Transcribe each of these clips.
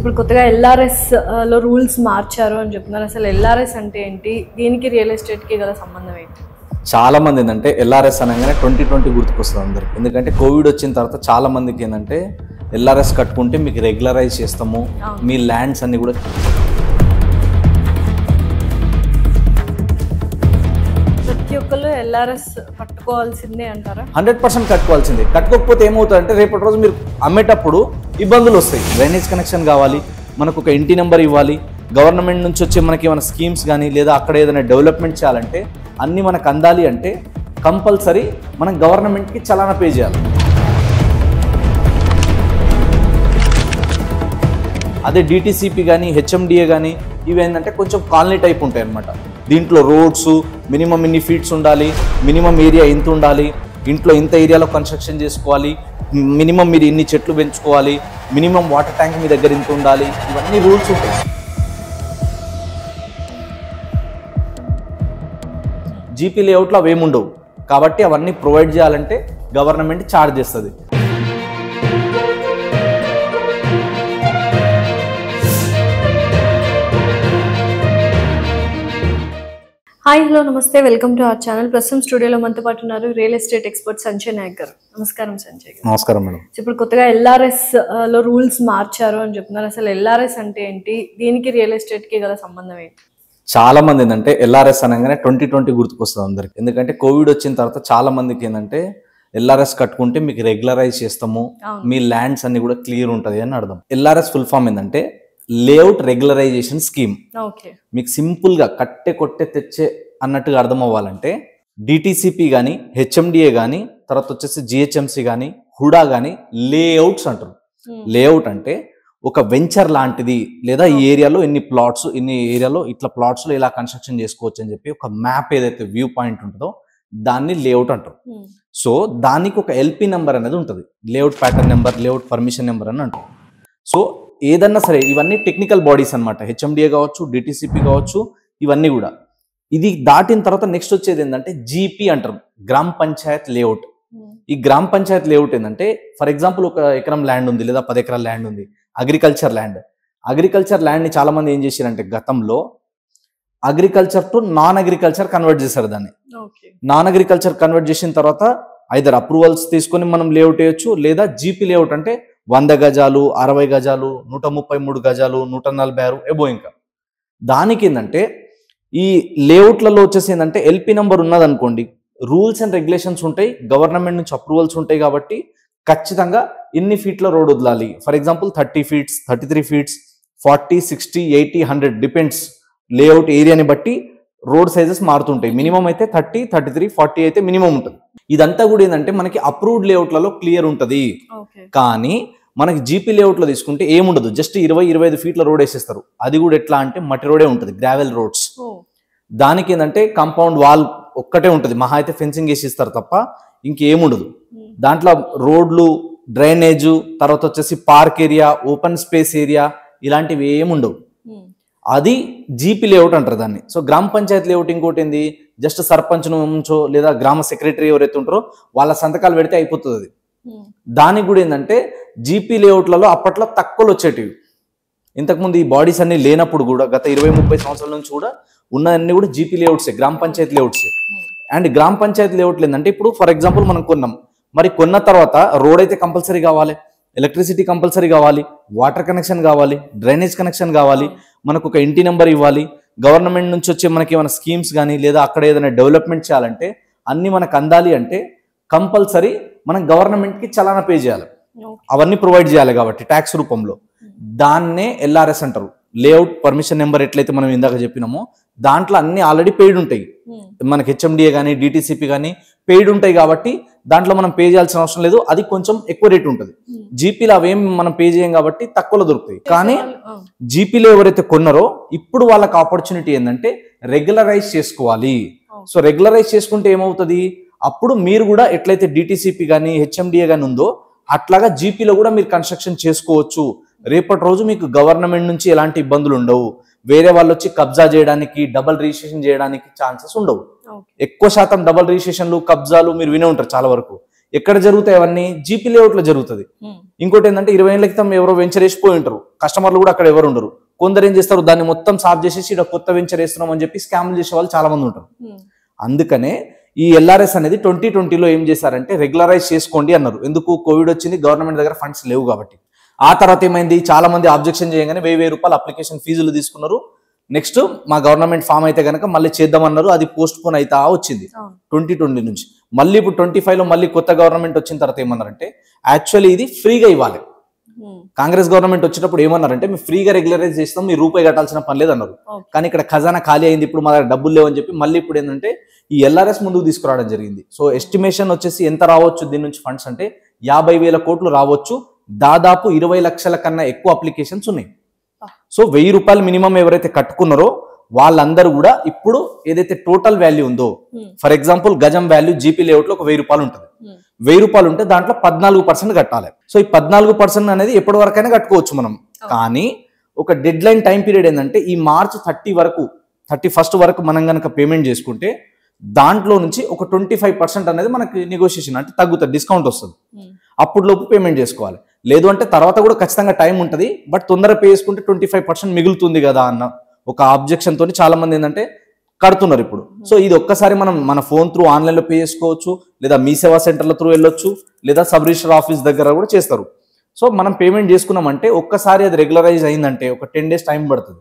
ఇప్పుడు కొత్తగా ఎల్ఆర్ఎస్ లో రూల్స్ మార్చారు అని చెప్తున్నారు. అసలు ఎల్ఆర్ఎస్ అంటే ఏంటి, దీనికి రియల్ ఎస్టేట్ కి గల సంబంధం ఏంటి? చాలా మంది ఏంటంటే ఎల్ఆర్ఎస్ అనగానే 2020 గుర్తుకొస్తుంది అందరికి. ఎందుకంటే కోవిడ్ వచ్చిన తర్వాత చాలా మందికి ఏంటంటే ఎల్ఆర్ఎస్ కట్టుకుంటే మీకు రెగ్యులరైజ్ చేస్తాము, మీ ల్యాండ్స్ అన్ని కూడా. ప్రతి ఒక్కళ్ళు ఎల్ఆర్ఎస్ కట్టుకోవాల్సిందే అంటారా? 100% కట్టుకోవాల్సిందే. కట్టుకోకపోతే ఏమవుతుందంటే రేపటి రోజు మీరు అమ్మేటప్పుడు ఇబ్బందులు వస్తాయి. డ్రైనేజ్ కనెక్షన్ కావాలి, మనకు ఒక ఇంటి నెంబర్ ఇవ్వాలి, గవర్నమెంట్ నుంచి వచ్చే మనకి ఏమైనా స్కీమ్స్ కానీ లేదా అక్కడ ఏదైనా డెవలప్మెంట్ చేయాలంటే అన్నీ మనకు అందాలి అంటే కంపల్సరీ మనం గవర్నమెంట్కి చలానా పే చేయాలి. అదే డిటిసిపి కానీ హెచ్ఎండిఏ కానీ ఇవి ఏంటంటే కొంచెం కాలనీ టైప్ ఉంటాయి అన్నమాట. దీంట్లో రోడ్స్ మినిమం ఇన్ని ఫీట్స్ ఉండాలి, మినిమం ఏరియా ఇంత ఉండాలి, ఇంట్లో ఇంత ఏరియాలో కన్స్ట్రక్షన్ చేసుకోవాలి, మినిమం మీరు ఇన్ని చెట్లు పెంచుకోవాలి, మినిమం వాటర్ ట్యాంక్ మీ దగ్గర ఇంత ఉండాలి, ఇవన్నీ రూల్స్ ఉంటాయి. జీపీ లేఅవుట్లో అవి ఏముండవు కాబట్టి అవన్నీ ప్రొవైడ్ చేయాలంటే గవర్నమెంట్ ఛార్జ్ చేస్తుంది. హాయ్, హలో, నమస్తే, వెల్కమ్ టు అవర్ ఛానల్. ప్రస్తుతం స్టూడియోలో మనతో పాటు ఉన్నారు real estate expert Sanjay Nayak garu. నమస్కారం సంజయ్ గారు. నమస్కారం మేడం. ఇప్పుడు కొత్తగా ఎల్ఆర్ఎస్ లో రూల్స్ మార్చారు అని చెప్తున్నారు. అసలు ఎల్ఆర్ఎస్ అంటే ఏంటి, దీనికి రియల్ ఎస్టేట్ కి గల సంబంధం ఏంటి? చాలా మంది ఏంటంటే ఎల్ఆర్ఎస్ అనగానే 2020 గుర్తుకొస్తుంది అందరికి. ఎందుకంటే కోవిడ్ వచ్చిన తర్వాత చాలా మందికి ఏంటంటే ఎల్ఆర్ఎస్ కట్టుకుంటే మీకు రెగ్యులరైజ్ చేస్తాము, మీ ల్యాండ్స్ అన్ని కూడా క్లియర్ ఉంటుంది అని అర్థం. ఎల్ఆర్ఎస్ ఫుల్ ఫామ్ ఏంటంటే లేఅవుట్ రెగ్యులరైజేషన్ స్కీమ్. మీకు సింపుల్ గా కట్టే కొట్టే తెచ్చే అన్నట్టుగా అర్థం అవ్వాలంటే డిటిసిపి కానీ హెచ్ఎండిఏ కానీ తర్వాత వచ్చేసి జిహెచ్ఎంసి కానీ హుడా కానీ లేఅవుట్స్ అంటారు. లేఅవుట్ అంటే ఒక వెంచర్ లాంటిది, లేదా ఈ ఏరియాలో ఇన్ని ప్లాట్స్, ఇన్ని ఏరియాలో ఇట్లా ప్లాట్స్లో ఇలా కన్స్ట్రక్షన్ చేసుకోవచ్చు అని చెప్పి ఒక మ్యాప్ ఏదైతే వ్యూ పాయింట్ ఉంటుందో దాన్ని లేఅవుట్ అంటారు. సో దానికి ఒక ఎల్పి నెంబర్ అనేది ఉంటుంది, layout pattern number, layout permission number అని అంటారు. సో ఏదన్నా సరే ఇవన్నీ టెక్నికల్ బాడీస్ అనమాట. హెచ్ఎండిఏ కావచ్చు, డిటిసిపి కావచ్చు, ఇవన్నీ కూడా. ఇది దాటిన తర్వాత నెక్స్ట్ వచ్చేది ఏంటంటే జీపీ అంటారు, గ్రామ పంచాయత్ లేఅవుట్. ఈ గ్రామ పంచాయత్ లేఅవుట్ ఏంటంటే ఫర్ ఎగ్జాంపుల్ ఒక ఎకరం ల్యాండ్ ఉంది లేదా 10 ఎకరాల ల్యాండ్ ఉంది, అగ్రికల్చర్ ల్యాండ్. అగ్రికల్చర్ ల్యాండ్ని చాలా మంది ఏం చేశారంటే గతంలో agriculture to non agriculture convert చేశారు. దాన్ని నాన్ అగ్రికల్చర్ కన్వర్ట్ చేసిన తర్వాత ఐదర్ అప్రూవల్స్ తీసుకొని మనం లేఅవుట్ వేయచ్చు, లేదా జీపీ లేఅవుట్ అంటే 100 గజాలు, 60 గజాలు, 133 గజాలు, 146 ఎబో. ఇంకా దానికి ఏంటంటే ఈ లేఅవుట్లలో వచ్చేసి ఏంటంటే ఎల్పి నెంబర్ ఉన్నదనుకోండి, రూల్స్ అండ్ రెగ్యులేషన్స్ ఉంటాయి, గవర్నమెంట్ నుంచి అప్రూవల్స్ ఉంటాయి. కాబట్టి ఖచ్చితంగా ఇన్ని ఫీట్ల రోడ్ వదలాలి. For example 30 feets, 33 feets, 40, 60, 80, 100 depends. Layout ఏరియాని బట్టి రోడ్ సైజెస్ మారుతుంటాయి. మినిమం అయితే 30, 33, 40 అయితే మినిమం ఉంటుంది. ఇదంతా కూడా ఏంటంటే మనకి అప్రూవ్డ్ లేఅవుట్లలో క్లియర్ ఉంటుంది. కానీ మనకి జీపీ లేఅవుట్లో తీసుకుంటే ఏముండదు, జస్ట్ 20-25 ఫీట్ల రోడ్ వేసేస్తారు. అది కూడా ఎట్లా అంటే మట్టి రోడే ఉంటుంది, గ్రావెల్ రోడ్స్. దానికి ఏంటంటే కాంపౌండ్ వాల్ ఒక్కటే ఉంటుంది, మహా అయితే ఫెన్సింగ్ వేసి ఇస్తారు తప్ప ఇంకేముండదు. దాంట్లో రోడ్లు, డ్రైనేజ్, తర్వాత వచ్చేసి park area, open space area ఇలాంటివి ఏముండవు. అది జీపీ లేఅవుట్ అంటారు దాన్ని. సో గ్రామ పంచాయతీ లేఅవుట్ ఇంకోటి ఏంది, జస్ట్ సర్పంచ్ నుంచో లేదా గ్రామ సెక్రటరీ ఎవరైతే ఉంటారో వాళ్ళ సంతకాలు పెడితే అయిపోతుంది అది. దానికి కూడా ఏంటంటే జీపీ లేఅవుట్లలో అప్పట్లో తక్కువలు వచ్చేటివి. ఇంతకుముందు ఈ బాడీస్ అన్ని లేనప్పుడు కూడా గత 20-30 సంవత్సరాల నుంచి కూడా ఉన్నవన్నీ కూడా జీపీ లేఅవుట్సే, గ్రామ పంచాయతీ లేఅవుట్సే. అండ్ గ్రామ పంచాయతీ లేఅవుట్లు ఏంటంటే ఇప్పుడు ఫర్ ఎగ్జాంపుల్ మనం కొన్నాం, మరి కొన్న తర్వాత రోడ్ అయితే కంపల్సరీ కావాలి, ఎలక్ట్రిసిటీ కంపల్సరీ కావాలి, వాటర్ కనెక్షన్ కావాలి, డ్రైనేజ్ కనెక్షన్ కావాలి, మనకు ఒక ఇంటి నెంబర్ ఇవ్వాలి, గవర్నమెంట్ నుంచి వచ్చే మనకి ఏమైనా స్కీమ్స్ కానీ లేదా అక్కడ ఏదైనా డెవలప్మెంట్ చేయాలంటే అన్నీ మనకు అందాలి అంటే కంపల్సరీ మనం గవర్నమెంట్కి చలానా పే చేయాలి, అవన్నీ ప్రొవైడ్ చేయాలి కాబట్టి ట్యాక్స్ రూపంలో. దాన్నే ఎల్ఆర్ఎస్ అంటారు, లేఅవుట్ పర్మిషన్ నెంబర్. ఎట్లయితే మనం ఇందాక చెప్పినామో దాంట్లో అన్ని ఆల్రెడీ పెయిడ్ ఉంటాయి. మనకి హెచ్ఎండిఏ కానీ డిటిసిపి కానీ పెయిడ్ ఉంటాయి కాబట్టి దాంట్లో మనం పే చేయాల్సిన అవసరం లేదు. అది కొంచెం ఎక్కువ రేట్ ఉంటుంది. జీపీలో అవేం మనం పే చేయం కాబట్టి తక్కువలో దొరుకుతాయి. కానీ జీపీలో ఎవరైతే కొన్నారో ఇప్పుడు వాళ్ళకి ఆపర్చునిటీ ఏంటంటే రెగ్యులరైజ్ చేసుకోవాలి. సో రెగ్యులరైజ్ చేసుకుంటే ఏమవుతుంది, అప్పుడు మీరు కూడా ఎట్లయితే డిటిసిపి కానీ హెచ్ఎండిఏ కానీ ఉందో అట్లాగా జీపీలో కూడా మీరు కన్స్ట్రక్షన్ చేసుకోవచ్చు. రేపటి రోజు మీకు గవర్నమెంట్ నుంచి ఎలాంటి ఇబ్బందులు ఉండవు. వేరే వాళ్ళు వచ్చి కబ్జా చేయడానికి, డబల్ రిజిస్ట్రేషన్ చేయడానికి ఛాన్సెస్ ఉండవు. ఎక్కువ శాతం డబల్ రిజిస్ట్రేషన్లు, కబ్జాలు మీరు వినే ఉంటారు చాలా వరకు. ఎక్కడ జరుగుతాయి అవన్నీ? జీపీ లేఅవుట్ లో జరుగుతుంది. ఇంకోటి ఏంటంటే 20 ఏళ్ల క్రితం ఎవరో వెంచర్ వేసిపోయి ఉంటారు, కస్టమర్లు కూడా అక్కడ ఎవరు ఉండరు. కొందరు ఏం చేస్తారు, దాన్ని మొత్తం సాఫ్ చేసేసి ఇక్కడ కొత్త వెంచర్ వేస్తున్నాం అని చెప్పి స్కామ్లు చేసే వాళ్ళు చాలా మంది ఉంటారు. అందుకనే ఈ ఎల్ఆర్ఎస్ అనేది 2020లో ఏం చేశారంటే రెగ్యులరైజ్ చేసుకోండి అన్నారు. ఎందుకు? కోవిడ్ వచ్చింది, గవర్నమెంట్ దగ్గర ఫండ్స్ లేవు కాబట్టి. ఆ తర్వాత ఏమైంది, చాలా మంది ఆబ్జెక్షన్ చేయగానే 1000 రూపాయలు అప్లికేషన్ ఫీజులు తీసుకున్నారు. నెక్స్ట్ మా గవర్నమెంట్ ఫామ్ అయితే కనుక మళ్ళీ చేద్దామన్నారు, అది పోస్ట్ పోన్ అవుతా వచ్చింది 2020 నుంచి. మళ్ళీ ఇప్పుడు 25లో మళ్ళీ కొత్త గవర్నమెంట్ వచ్చిన తర్వాత ఏమన్నారంటే యాక్చువల్లీ ఇది ఫ్రీగా ఇవ్వాలి. కాంగ్రెస్ గవర్నమెంట్ వచ్చినప్పుడు ఏమన్నారంటే మేము ఫ్రీగా రెగ్యులరైజ్ చేస్తాం, మీరు రూపాయి కట్టాల్సిన పని లేదు అన్నారు. కానీ ఇక్కడ ఖజానా ఖాళీ అయింది, ఇప్పుడు మా దగ్గర డబ్బులు లేవని చెప్పి మళ్ళీ ఇప్పుడు ఏంటంటే ఈ ఎల్ఆర్ఎస్ ముందుకు తీసుకురావడం జరిగింది. సో ఎస్టిమేషన్ వచ్చేసి ఎంత రావచ్చు దీని నుంచి ఫండ్స్ అంటే 50,000 కోట్లు రావచ్చు. దాదాపు 20 లక్షల కన్నా ఎక్కువ అప్లికేషన్స్ ఉన్నాయి. సో 1000 రూపాయలు మినిమం ఎవరైతే కట్టుకున్నారో వాళ్ళందరూ కూడా ఇప్పుడు ఏదైతే టోటల్ వాల్యూ ఉందో, ఫర్ ఎగ్జాంపుల్ గజం వాల్యూ జీపీ లేఅవుట్ లో ఒక 1000 రూపాయలు ఉంటుంది. 1000 రూపాయలు ఉంటే దాంట్లో 14% కట్టాలి. సో ఈ 14% అనేది ఎప్పటి వరకైనా కట్టుకోవచ్చు మనం. కానీ ఒక డెడ్ లైన్ టైం పీరియడ్ ఏంటంటే ఈ మార్చ్ 31 వరకు మనం కనుక పేమెంట్ చేసుకుంటే దాంట్లో నుంచి ఒక 25% అనేది మనకి నెగోషియేషన్ అంటే తగ్గుతుంది, డిస్కౌంట్ వస్తుంది. అప్పుడు లోపు పేమెంట్ చేసుకోవాలి. లేదు అంటే తర్వాత కూడా ఖచ్చితంగా టైం ఉంటుంది, బట్ తొందరగా పే చేసుకుంటే 25% మిగులుతుంది కదా అన్న ఒక ఆబ్జెక్షన్ తోని చాలా మంది ఏంటంటే కడుతున్నారు ఇప్పుడు. సో ఇది ఒక్కసారి మనం మన ఫోన్ త్రూ ఆన్లైన్ లో పే చేసుకోవచ్చు, లేదా మీ సేవా సెంటర్ల త్రూ వెళ్ళొచ్చు, లేదా సబ్ రిజిస్టర్ ఆఫీస్ దగ్గర కూడా చేస్తారు. సో మనం పేమెంట్ చేసుకున్నామంటే ఒక్కసారి అది రెగ్యులరైజ్ అయిందంటే ఒక 10 days టైం పడుతుంది.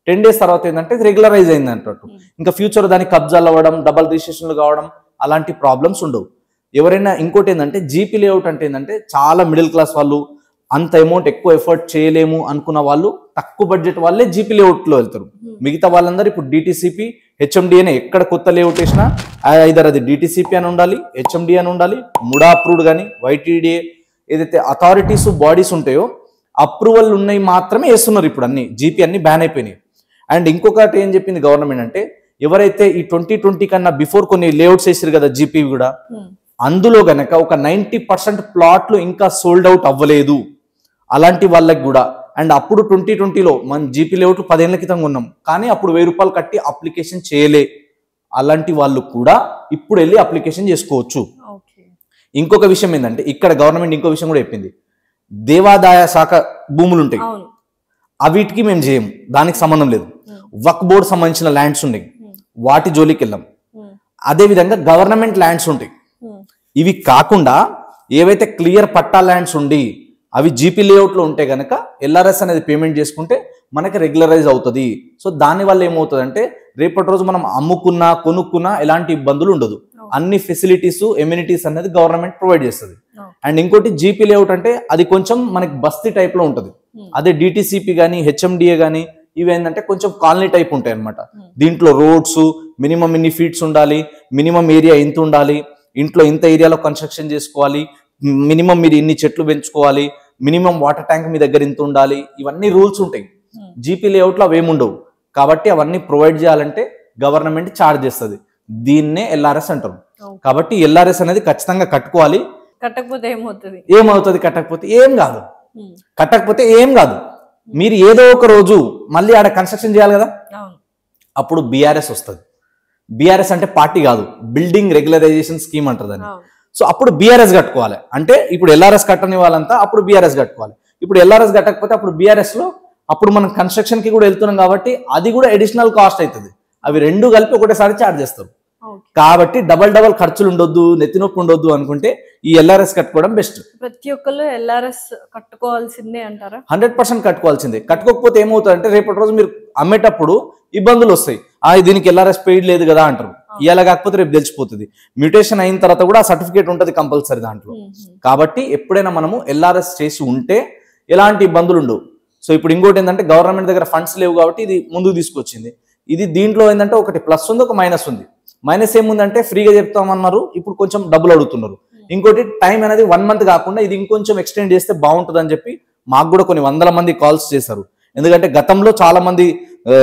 10 days తర్వాత ఏంటంటే రెగ్యులరైజ్ అయింది అంటట్టు. ఇంకా ఫ్యూచర్ దానికి కబ్జాలు అవ్వడం, డబల్ రిజిస్ట్రేషన్లు కావడం అలాంటి ప్రాబ్లమ్స్ ఉండవు. ఎవరైనా ఇంకోటి ఏంటంటే జీపీ లేఅవుట్ అంటే ఏంటంటే చాలా మిడిల్ క్లాస్ వాళ్ళు, అంత అమౌంట్ ఎక్కువ ఎఫర్ట్ చేయలేము అనుకున్న వాళ్ళు, తక్కువ బడ్జెట్ వాళ్ళే జీపీ లేఅవుట్ లో వెళ్తారు. మిగతా వాళ్ళందరూ ఇప్పుడు డిటిసిపి, హెచ్ఎండి అని ఎక్కడ కొత్త లేఅవుట్ వేసినా ఐదర్ అది డిటిసిపి అని ఉండాలి, హెచ్ఎండి అని ఉండాలి, ముడా అప్రూవ్డ్ కానీ వైటీడీఏ ఏదైతే అథారిటీస్ బాడీస్ ఉంటాయో అప్రూవల్ ఉన్నాయి మాత్రమే వేస్తున్నారు. ఇప్పుడు అన్ని జీపీ అన్ని బ్యాన్ అయిపోయినాయి. అండ్ ఇంకొకటి ఏం చెప్పింది గవర్నమెంట్ అంటే ఎవరైతే ఈ 2020 కన్నా బిఫోర్ కొన్ని లేఅవుట్స్ వేసారు కదా జీపీ కూడా, అందులో గనక ఒక 90% ప్లాట్లు ఇంకా సోల్డ్ అవుట్ అవ్వలేదు అలాంటి వాళ్ళకి కూడా. అండ్ అప్పుడు 2020లో మన జీపీ లేఅవుట్ 10 ఏళ్ల క్రితం ఉన్నాం, కానీ అప్పుడు 1000 రూపాయలు కట్టి అప్లికేషన్ చేయలే, అలాంటి వాళ్ళు కూడా ఇప్పుడు వెళ్ళి అప్లికేషన్ చేసుకోవచ్చు. ఇంకొక విషయం ఏంటంటే ఇక్కడ గవర్నమెంట్ ఇంకో విషయం కూడా చెప్పింది, దేవాదాయ శాఖ భూములు ఉంటాయి, వీటికి మేము చేయము, దానికి సంబంధం లేదు. వక్ఫ్ బోర్డు సంబంధించిన ల్యాండ్స్ ఉన్నాయి, వాటి జోలికి వెళ్ళాం. అదేవిధంగా గవర్నమెంట్ ల్యాండ్స్ ఉంటాయి. ఇవి కాకుండా ఏవైతే క్లియర్ పట్టా ల్యాండ్స్ ఉండి అవి జీపీ లేఅవుట్ లో ఉంటే గనక ఎల్ఆర్ఎస్ అనేది పేమెంట్ చేసుకుంటే మనకి రెగ్యులరైజ్ అవుతుంది. సో దానివల్ల ఏమవుతుంది అంటే రేపటి రోజు మనం అమ్ముకున్నా కొనుక్కున్నా ఎలాంటి ఇబ్బందులు ఉండదు. అన్ని ఫెసిలిటీస్ ఎమ్యూనిటీస్ అనేది గవర్నమెంట్ ప్రొవైడ్ చేస్తుంది. అండ్ ఇంకోటి జీపీ లేఅవుట్ అంటే అది కొంచెం మనకి బస్తీ టైప్ లో ఉంటుంది. అదే డిటిసిపి కానీ హెచ్ఎండిఏ కానీ ఇవి ఏంటంటే కొంచెం కాలనీ టైప్ ఉంటాయి అనమాట. దీంట్లో రోడ్స్ మినిమం ఇన్ని ఫీట్స్ ఉండాలి, మినిమం ఏరియా ఇంత ఉండాలి, ఇంట్లో ఇంత ఏరియాలో కన్స్ట్రక్షన్ చేసుకోవాలి, మినిమం మీరు ఇన్ని చెట్లు పెంచుకోవాలి, మినిమం వాటర్ ట్యాంక్ మీ దగ్గర ఇంత ఉండాలి, ఇవన్నీ రూల్స్ ఉంటాయి. జీపీ లేఅవుట్ లో అవేమి ఉండవు. కాబట్టి అవన్నీ ప్రొవైడ్ చేయాలంటే గవర్నమెంట్ ఛార్జ్ చేస్తుంది. దీన్నే ఎల్ఆర్ఎస్ అంటారు. కాబట్టి ఎల్ఆర్ఎస్ అనేది ఖచ్చితంగా కట్టుకోవాలి. కట్టకపోతే ఏమవుతుంది? కట్టకపోతే ఏం కాదు. కట్టకపోతే ఏం కాదు, మీరు ఏదో ఒక రోజు మళ్ళీ ఆడ కన్స్ట్రక్షన్ చేయాలి కదా, అప్పుడు బీఆర్ఎస్ వస్తుంది. బీఆర్ఎస్ అంటే పార్టీ కాదు, బిల్డింగ్ రెగ్యులరైజేషన్ స్కీమ్ అంటారు దాన్ని. సో అప్పుడు బీఆర్ఎస్ కట్టుకోవాలి. అంటే ఇప్పుడు ఎల్ఆర్ఎస్ కట్టని వాళ్ళంతా అప్పుడు బీఆర్ఎస్ కట్టుకోవాలి. ఇప్పుడు ఎల్ఆర్ఎస్ కట్టకపోతే అప్పుడు బీఆర్ఎస్ లో అప్పుడు మనం కన్స్ట్రక్షన్ కి కూడా వెళ్తున్నాం కాబట్టి అది కూడా అడిషనల్ కాస్ట్ అవుతుంది. అవి రెండు కలిపి ఒకటేసారి ఛార్జ్ చేస్తారు. కాబట్టి డబల్ ఖర్చులు ఉండొద్దు, నెత్తినొప్పి ఉండొద్దు అనుకుంటే ఈ ఎల్ఆర్ఎస్ కట్టుకోవడం బెస్ట్. ప్రతి ఒక్కళ్ళు ఎల్ఆర్ఎస్ కట్టుకోవాల్సిందే అంటారా? 100% కట్టుకోవాల్సిందే. కట్టుకోకపోతే ఏమవుతుంది అంటే రేపటి రోజు మీరు అమ్మేటప్పుడు ఇబ్బందులు వస్తాయి. దీనికి ఎల్ఆర్ఎస్ పెయిడ్ లేదు కదా అంటారు. ఇలా కాకపోతే రేపు తెలిసిపోతుంది. మ్యూటేషన్ అయిన తర్వాత కూడా సర్టిఫికేట్ ఉంటుంది కంపల్సరీ దాంట్లో. కాబట్టి ఎప్పుడైనా మనము ఎల్ఆర్ఎస్ చేసి ఉంటే ఎలాంటి ఇబ్బందులు ఉండవు. సో ఇప్పుడు ఇంకోటి ఏంటంటే గవర్నమెంట్ దగ్గర ఫండ్స్ లేవు కాబట్టి ఇది ముందుకు తీసుకొచ్చింది. ఇది దీంట్లో ఏంటంటే ఒకటి ప్లస్ ఉంది, ఒక మైనస్ ఉంది. మైనస్ ఏముందంటే ఫ్రీగా చెప్తామన్నారు, ఇప్పుడు కొంచెం డబ్బులు అడుగుతున్నారు. ఇంకోటి టైం అనేది 1 month కాకుండా ఇది ఇంకొంచెం ఎక్స్టెండ్ చేస్తే బాగుంటుంది అని చెప్పి మాకు కూడా కొన్ని 100 మంది కాల్స్ చేశారు. ఎందుకంటే గతంలో చాలా మంది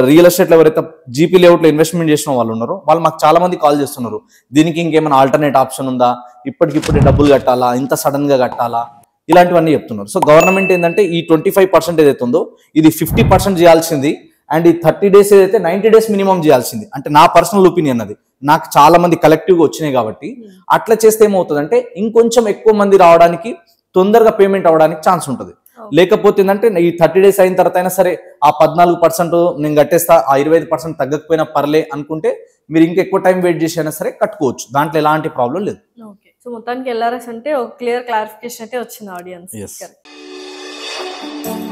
రియల్ ఎస్టేట్ లో ఎవరైతే జీపీ లేఅవుట్ లో ఇన్వెస్ట్మెంట్ చేసిన వాళ్ళు ఉన్నారో వాళ్ళు మాకు చాలా మంది కాల్ చేస్తున్నారు, దీనికి ఇంకేమైనా ఆల్టర్నేట్ ఆప్షన్ ఉందా, ఇప్పటికిప్పుడే డబ్బులు కట్టాలా, ఇంత సడన్ గా కట్టాలా, ఇలాంటివన్నీ చెప్తున్నారు. సో గవర్నమెంట్ ఏంటంటే ఈ 25% ఏదైతే ఉందో ఇది 50% చేయాల్సింది. అండ్ ఈ 30 days ఏదైతే 90 days మినిమం చేయాల్సింది. అంటే నా పర్సనల్ ఒపీనియన్ అది నాకు చాలా మంది కలెక్టివ్గా వచ్చినాయి కాబట్టి అట్లా చేస్తే ఏమవుతుందంటే ఇంకొంచెం ఎక్కువ మంది రావడానికి తొందరగా పేమెంట్ అవ్వడానికి ఛాన్స్ ఉంటుంది. లేకపోతే ఏంటంటే ఈ 30 days అయిన తర్వాత అయినా సరే ఆ 14% నేను కట్టేస్తా, ఆ 25% తగ్గకపోయినా పర్లే అనుకుంటే మీరు ఇంకా ఎక్కువ టైం వెయిట్ చేసి అయినా సరే కట్టుకోవచ్చు. దాంట్లో ఎలాంటి ప్రాబ్లం లేదు. ఓకే, సో మొత్తానికి ఎల్ఆర్ఎస్ అంటే ఒక క్లియర్ క్లారిఫికేషన్ అయితే వచ్చింది ఆడియన్స్. Yes. కరెక్ట్.